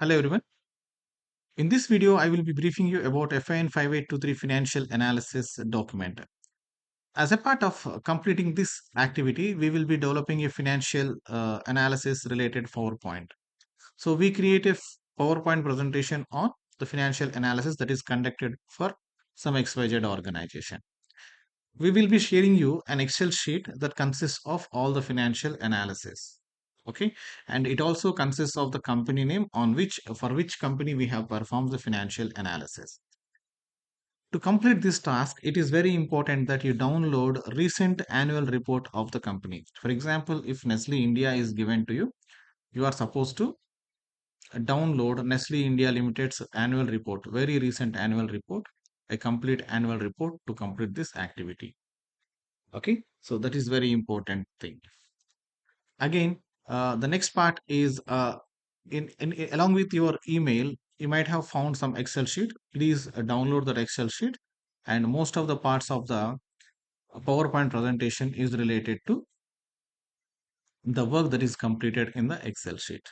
Hello everyone. In this video, I will be briefing you about FIN5823 financial analysis document. As a part of completing this activity, we will be developing a financial analysis related PowerPoint. So we create a PowerPoint presentation on the financial analysis that is conducted for some XYZ organization. We will be sharing you an Excel sheet that consists of all the financial analysis. Okay, and it also consists of the company name on which for which company we have performed the financial analysis. To complete this task, it is very important that you download recent annual report of the company. For example, if Nestle India is given to you, you are supposed to download Nestle India Limited's annual report, very recent annual report, a complete annual report to complete this activity. Okay, so that is very important thing. Again, the next part is along with your email, you might have found some Excel sheet. Please download that Excel sheet, and most of the parts of the PowerPoint presentation is related to the work that is completed in the Excel sheet.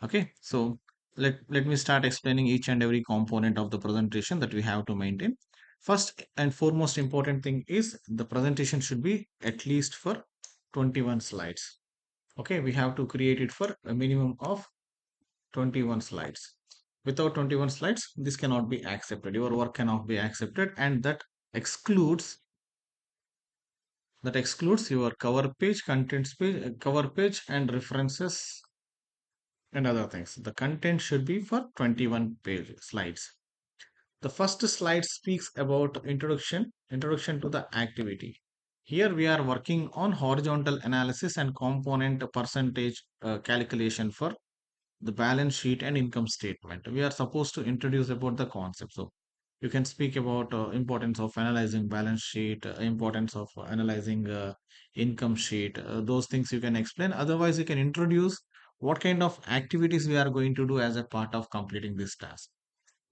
Okay, so let me start explaining each and every component of the presentation that we have to maintain. First and foremost important thing is the presentation should be at least for 21 slides. Okay, we have to create it for a minimum of 21 slides. Without 21 slides, this cannot be accepted. Your work cannot be accepted, and excludes that excludes your cover page, contents page, cover page, and references and other things. The content should be for 21 page slides. The first slide speaks about introduction to the activity. Here we are working on horizontal analysis and component percentage calculation for the balance sheet and income statement. We are supposed to introduce about the concept. So you can speak about importance of analyzing balance sheet, importance of analyzing income sheet. Those things you can explain. Otherwise, you can introduce what kind of activities we are going to do as a part of completing this task.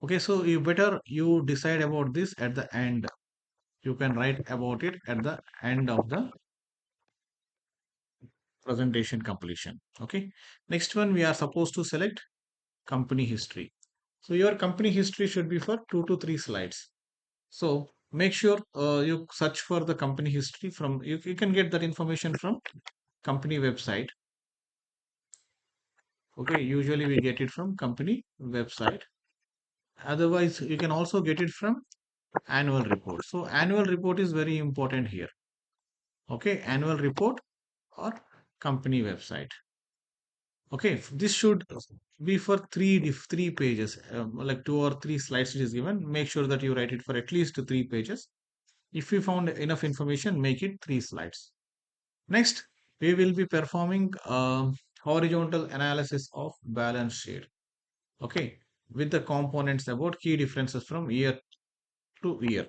Okay, so you decide about this at the end. You can write about it at the end of the presentation completion. Okay, next one we are supposed to select company history. So your company history should be for 2 to 3 slides. So make sure you search for the company history from you can get that information from company website. Okay, usually we get it from company website. Otherwise, you can also get it from annual report. So annual report is very important here. Okay, annual report or company website. Okay, this should be for three pages, like 2 or 3 slides it is given. Make sure that you write it for at least 3 pages. If you found enough information, make it 3 slides. Next, we will be performing horizontal analysis of balance sheet. Okay, with the components about key differences from year to year.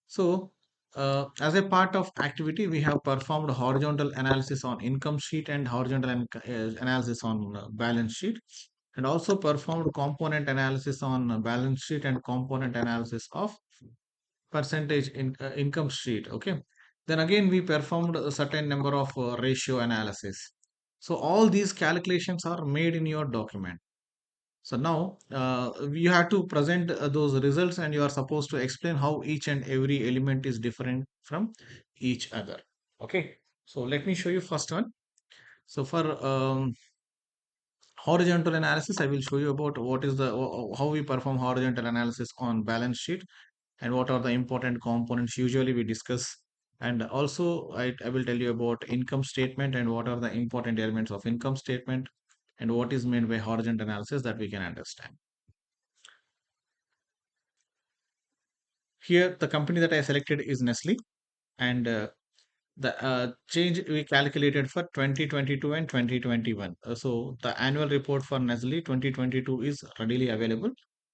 So, as a part of activity, we have performed horizontal analysis on income sheet and horizontal analysis on balance sheet, and also performed component analysis on balance sheet and component analysis of percentage income sheet. Okay, then again we performed a certain number of ratio analysis. So all these calculations are made in your document. So now you have to present those results, and you are supposed to explain how each and every element is different from each other. Okay, so let me show you first one. So for horizontal analysis, I will show you about what is the how we perform horizontal analysis on balance sheet and what are the important components usually we discuss. And also I will tell you about income statement and what are the important elements of income statement and what is meant by horizontal analysis that we can understand. Here, the company that I selected is Nestle, and the change we calculated for 2022 and 2021. So the annual report for Nestle 2022 is readily available.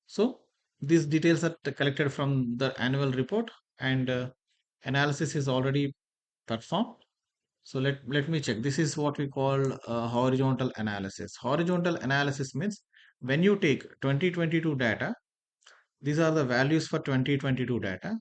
So these details are collected from the annual report, and analysis is already performed. So let me check. This is what we call horizontal analysis. Horizontal analysis means when you take 2022 data, these are the values for 2022 data,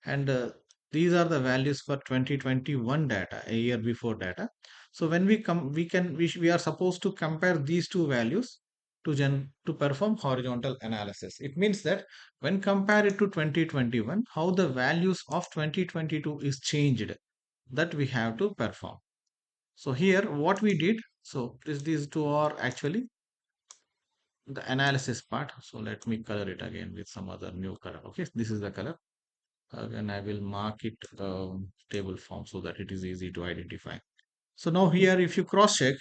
and these are the values for 2021 data, a year before data. So when we come, we are supposed to compare these two values to perform horizontal analysis. It means that when compared to 2021, how the values of 2022 is changed, that we have to perform. So here what we did, so these two are actually the analysis part. So let me color it again with some other new color. Okay, this is the color. Again, I will mark it table form so that it is easy to identify. So now here, if you cross check,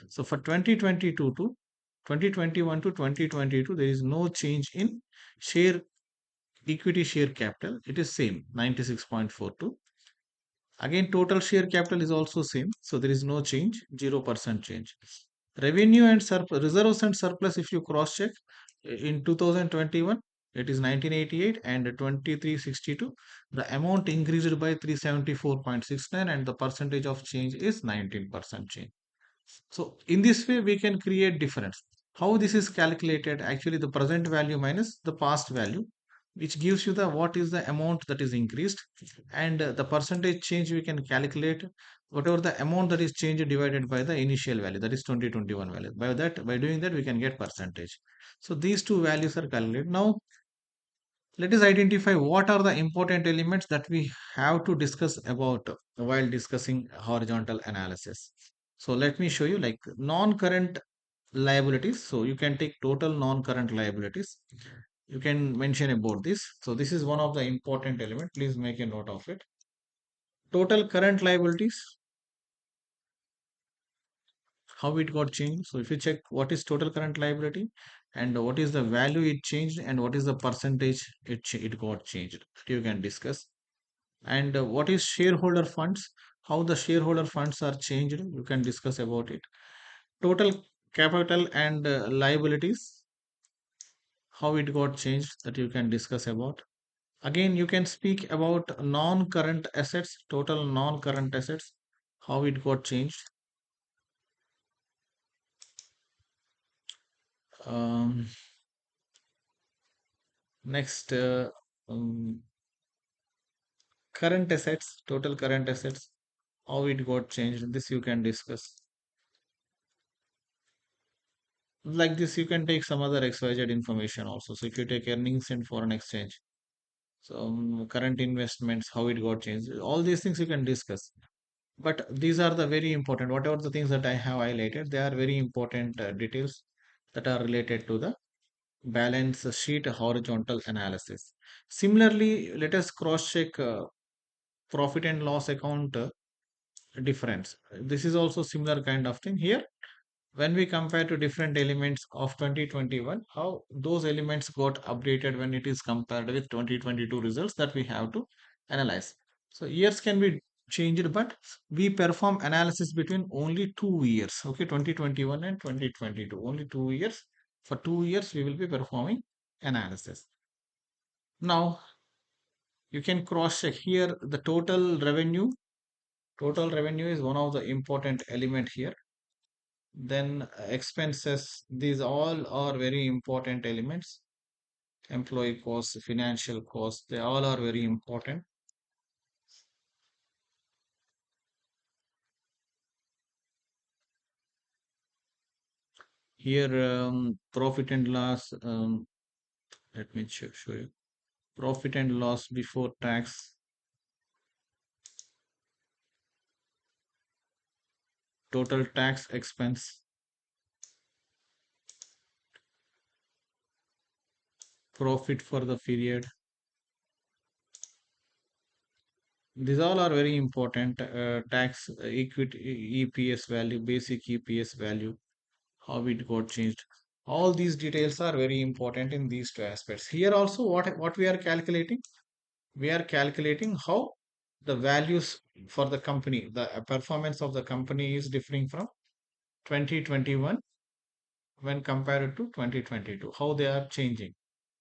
so for 2022 to 2021 to 2022, there is no change in share equity share capital. It is same 96.42. Again, total share capital is also same. So there is no change, 0% change. Revenue and reserves and surplus, if you cross check in 2021, it is 1988 and 2362. The amount increased by 374.69 and the percentage of change is 19% change. So in this way, we can create difference. How this is calculated? Actually, the present value minus the past value, which gives you the what is the amount that is increased, and the percentage change we can calculate whatever the amount that is changed divided by the initial value, that is 2021 value. By doing that, we can get percentage. So these two values are calculated. Now let us identify what are the important elements that we have to discuss about while discussing horizontal analysis. So let me show you like non-current liabilities. So you can take total non-current liabilities. You can mention about this. So this is one of the important element. Please make a note of it. Total current liabilities, how it got changed. So if you check what is total current liability and what is the value it changed and what is the percentage it got changed, you can discuss. And what is shareholder funds, how the shareholder funds are changed, you can discuss about it. Total capital and liabilities, how it got changed, that you can discuss about. Again, you can speak about non-current assets, total non-current assets, how it got changed. um, Next, um, current assets, total current assets, how it got changed, this you can discuss. Like this, you can take some other XYZ information also. So if you take earnings and foreign exchange, so current investments, how it got changed, all these things you can discuss. But these are the very important, whatever the things that I have highlighted, they are very important details that are related to the balance sheet horizontal analysis. Similarly, let us cross check profit and loss account difference. This is also similar kind of thing here. When we compare to different elements of 2021, how those elements got updated when it is compared with 2022 results, that we have to analyze. So years can be changed, but we perform analysis between only 2 years. Okay, 2021 and 2022, only 2 years. For 2 years, we will be performing analysis. Now you can cross check here the total revenue. Total revenue is one of the important element here. Then expenses, these all are very important elements. Employee costs, financial costs, they all are very important. Here profit and loss, let me show you profit and loss before tax, total tax expense, profit for the period. These all are very important. Tax equity EPS value, basic EPS value, how it got changed. All these details are very important in these two aspects. Here also, what we are calculating, we are calculating how the values for the company, the performance of the company is differing from 2021 when compared to 2022, how they are changing,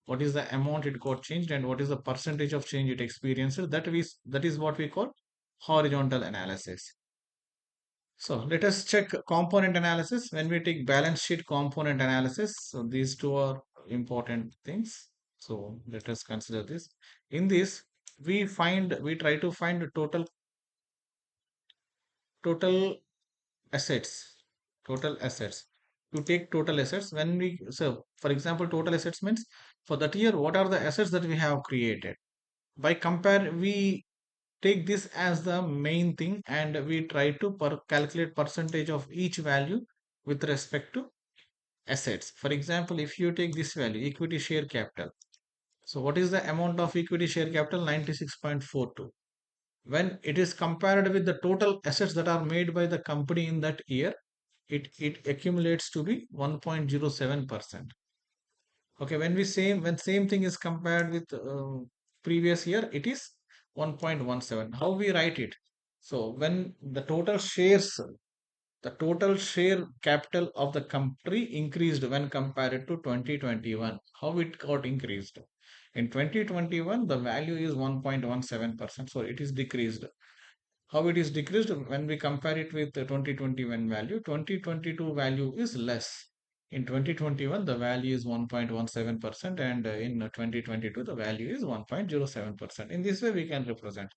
what is the amount it got changed and what is the percentage of change it experienced. That is what we call horizontal analysis. So let us check component analysis. When we take balance sheet component analysis, so these two are important things. So let us consider this. In this, we try to find the total assets, total assets. to take total assets. When we, so for example, total assets means for that year what are the assets that we have created. By compare, we take this as the main thing and we try to calculate percentage of each value with respect to assets. For example, if you take this value, equity share capital, so what is the amount of equity share capital? 96.42. When it is compared with the total assets that are made by the company in that year, it accumulates to be 1.07%. Okay, when same thing is compared with previous year, it is 1.17. How we write it? So when the total share capital of the company increased when compared to 2021. How it got increased? In 2021, the value is 1.17%, so it is decreased. How it is decreased when we compare it with the 2021 value? 2022 value is less. In 2021, the value is 1.17%, and in 2022, the value is 1.07%. In this way, we can represent.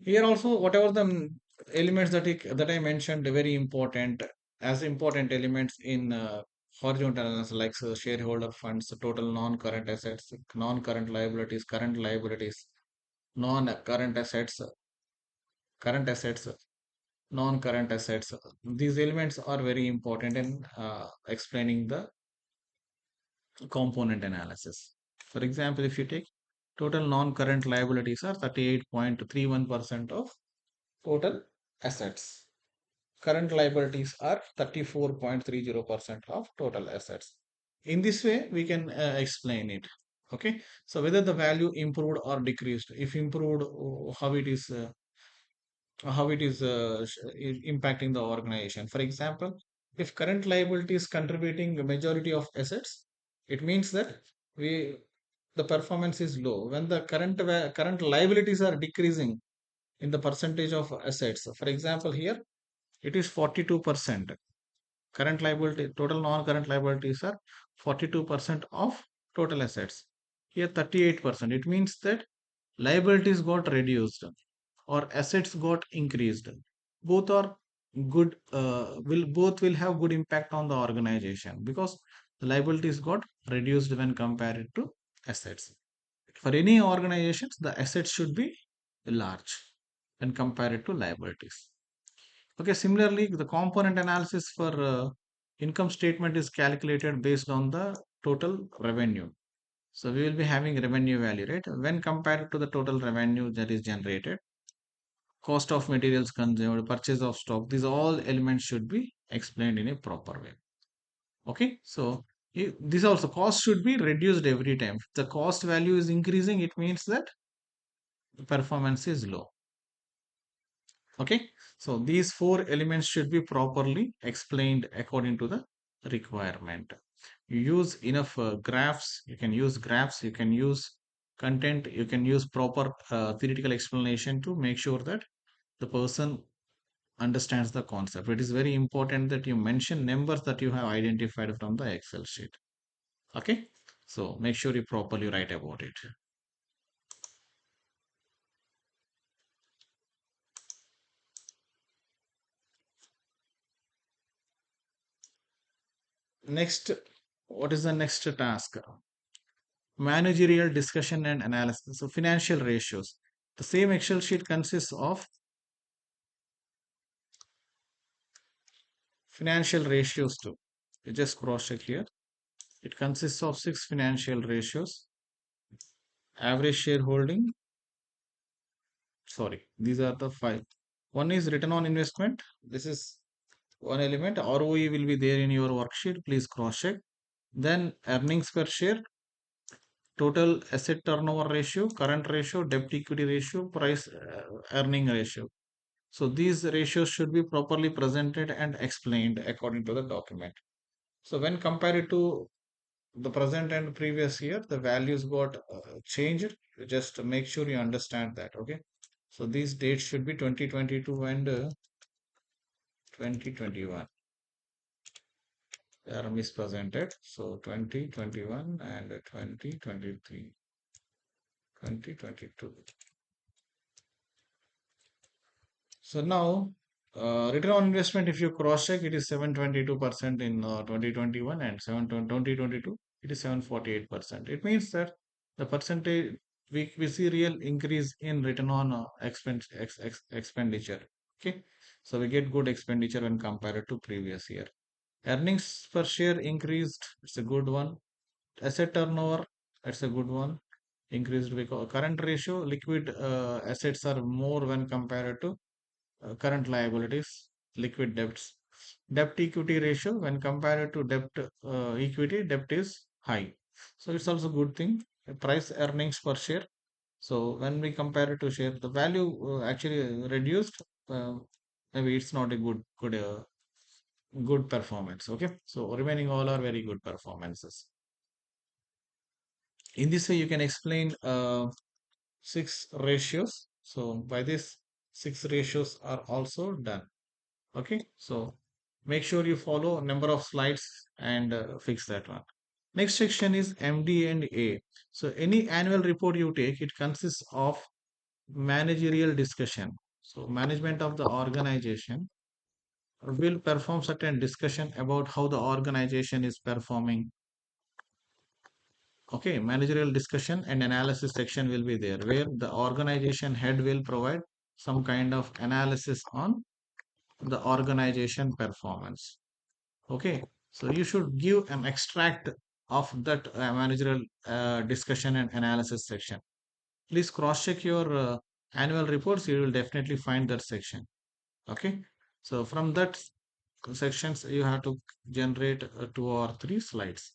Here also, whatever the elements that I mentioned, very important, as important elements in horizontal analysis, like shareholder funds, total non-current assets, non-current liabilities, current liabilities, non-current assets, current assets, non-current assets. These elements are very important in explaining the component analysis. For example, if you take total non-current liabilities are 38.31% of total assets. Current liabilities are 34.30% of total assets. In this way, we can explain it. Okay. So whether the value improved or decreased, if improved, how it is impacting the organization. For example, if current liability is contributing a majority of assets, it means that we the performance is low. When the current liabilities are decreasing in the percentage of assets, for example, here it is 42%. Current liability, total non-current liabilities are 42% of total assets. Here 38%. It means that liabilities got reduced or assets got increased. Both are good, will have good impact on the organization because the liabilities got reduced when compared to assets. For any organizations, the assets should be large when compared to liabilities. Okay, similarly, the component analysis for income statement is calculated based on the total revenue. So we will be having revenue value, right? When compared to the total revenue that is generated, cost of materials consumed, purchase of stock, these all elements should be explained in a proper way. Okay, so this also cost should be reduced every time. If the cost value is increasing, it means that the performance is low. Okay, so these four elements should be properly explained according to the requirement. You use enough graphs, you can use graphs, you can use content, you can use proper theoretical explanation to make sure that the person understands the concept. It is very important that you mention numbers that you have identified from the Excel sheet. Okay, so make sure you properly write about it. Next, what is the next task? Managerial discussion and analysis. So financial ratios. The same Excel sheet consists of financial ratios too. You just cross check here. It consists of 6 financial ratios. Average shareholding. Sorry, these are the 5. One is return on investment. This is one element. ROE will be there in your worksheet. Please cross check. Then earnings per share, total asset turnover ratio, current ratio, debt equity ratio, price earning ratio. So these ratios should be properly presented and explained according to the document. So when compared to the present and previous year, the values got changed. Just make sure you understand that. Okay. So these dates should be 2022 and 2021. They are mispresented. So 2021 and 2023, 2022. So now Return on investment, if you cross check, it is 722% in 2021 and 2022, it is 748%. It means that the percentage we see real increase in return on expenditure. Okay, so we get good expenditure when compared to previous year. Earnings per share increased, it's a good one. Asset turnover, that's a good one. Increased because current ratio, liquid assets are more when compared to current liabilities, liquid debts. Debt equity ratio, when compared to debt equity, debt is high. So it's also good thing. Price earnings per share. So when we compare it to share, the value actually reduced. Uh, Maybe it's not a good performance. Okay, so remaining all are very good performances. In this way, you can explain six ratios. So by this, six ratios are also done. Okay, so make sure you follow number of slides and fix that one. Next section is MD and A. So any annual report you take, it consists of managerial discussion. So management of the organization will perform certain discussion about how the organization is performing. Okay, managerial discussion and analysis section will be there where the organization head will provide some kind of analysis on the organization performance. Okay, so you should give an extract of that managerial discussion and analysis section. Please cross check your annual reports. You will definitely find that section. Okay, so from that sections, you have to generate two or three slides.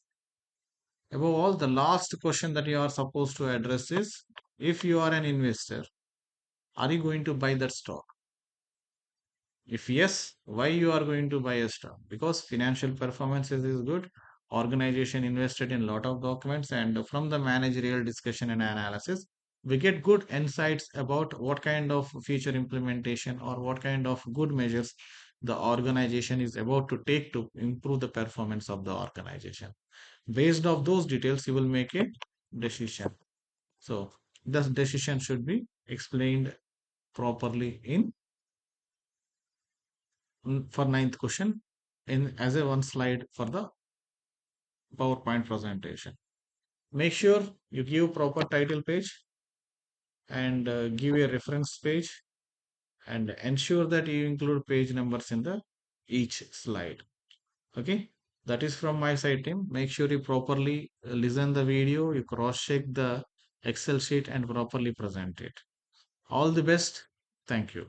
Above all, the last question that you are supposed to address is, if you are an investor, are you going to buy that stock? If yes, why you are going to buy a stock? Because financial performances is good. Organization invested in lot of documents, and from the managerial discussion and analysis, we get good insights about what kind of future implementation or what kind of good measures the organization is about to take to improve the performance of the organization. Based off those details, you will make a decision. So this decision should be explained properly in for ninth question in as a one slide for the PowerPoint presentation. Make sure you give proper title page and give a reference page and ensure that you include page numbers in the each slide. Okay, that is from my side, team. Make sure you properly listen the video, you cross check the Excel sheet and properly present it. All the best. Thank you.